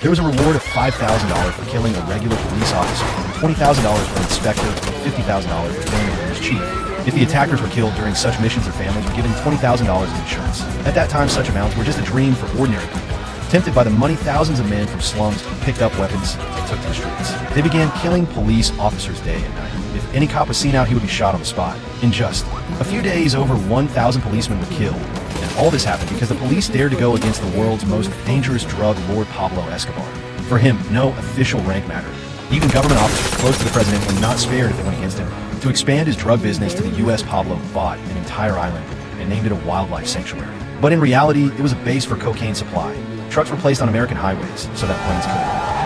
There was a reward of $5,000 for killing a regular police officer, $20,000 for an inspector, and $50,000 for killing a police chief. If the attackers were killed during such missions, their families were given $20,000 in insurance. At that time, such amounts were just a dream for ordinary people. Tempted by the money, thousands of men from slums picked up weapons and took to the streets. They began killing police officers day and night. If any cop was seen out, he would be shot on the spot. In just a few days, over 1,000 policemen were killed. And all this happened because the police dared to go against the world's most dangerous drug lord, Pablo Escobar. For him, no official rank mattered. Even government officers close to the president were not spared if they went against him. To expand his drug business to the U.S., Pablo bought an entire island and named it a wildlife sanctuary. But in reality, it was a base for cocaine supply. Trucks were placed on American highways so that planes could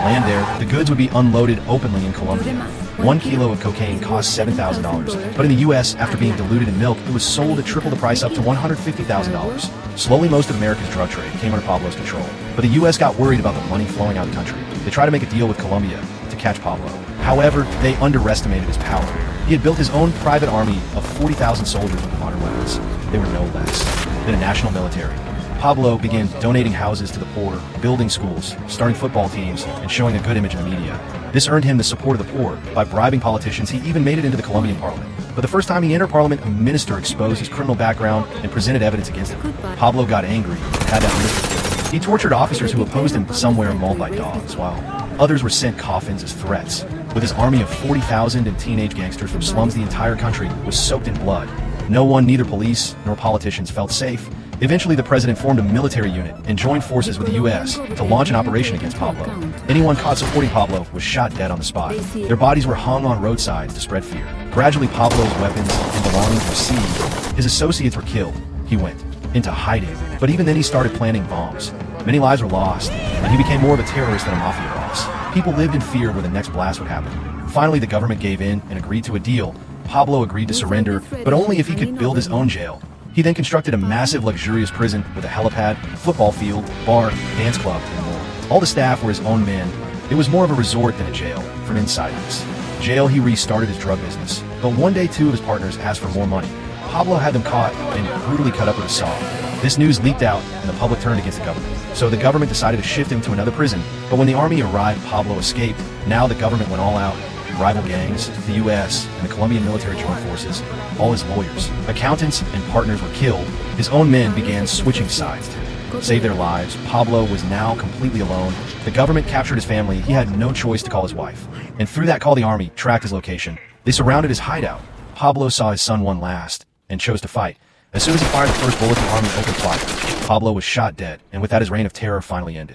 land there. The goods would be unloaded openly in Colombia. 1 kilo of cocaine cost $7,000, but in the U.S., after being diluted in milk, it was sold at triple the price, up to $150,000. Slowly, most of America's drug trade came under Pablo's control, but the U.S. got worried about the money flowing out of the country. They tried to make a deal with Colombia to catch Pablo. However, they underestimated his power. He had built his own private army of 40,000 soldiers with modern weapons. They were no less than a national military. Pablo began donating houses to the poor, building schools, starting football teams, and showing a good image in the media. This earned him the support of the poor. By bribing politicians, he even made it into the Colombian parliament. But the first time he entered parliament, a minister exposed his criminal background and presented evidence against him. Pablo got angry and had that minister killed. He tortured officers who opposed him. Some were mauled by dogs, while others were sent coffins as threats. With his army of 40,000 and teenage gangsters from slums, the entire country was soaked in blood. No one, neither police nor politicians, felt safe. Eventually, the president formed a military unit and joined forces with the U.S. to launch an operation against Pablo. Anyone caught supporting Pablo was shot dead on the spot. Their bodies were hung on roadsides to spread fear. Gradually, Pablo's weapons and belongings were seized. His associates were killed. He went into hiding. But even then, he started planting bombs. Many lives were lost, and he became more of a terrorist than a mafia boss. People lived in fear where the next blast would happen. Finally, the government gave in and agreed to a deal. Pablo agreed to surrender, but only if he could build his own jail. He then constructed a massive, luxurious prison with a helipad, football field, bar, dance club, and more. All the staff were his own men. It was more of a resort than a jail. From inside this jail, he restarted his drug business. But one day, two of his partners asked for more money. Pablo had them caught and brutally cut up with a saw. This news leaked out, and the public turned against the government. So the government decided to shift him to another prison. But when the army arrived, Pablo escaped. Now the government went all out. Rival gangs, the U.S., and the Colombian military joined forces. All his lawyers, accountants, and partners were killed. His own men began switching sides to save their lives. Pablo was now completely alone. The government captured his family. He had no choice to call his wife. And through that call, the army tracked his location. They surrounded his hideout. Pablo saw his son one last and chose to fight. As soon as he fired the first bullet, the army opened fire. Pablo was shot dead, and with that, his reign of terror finally ended.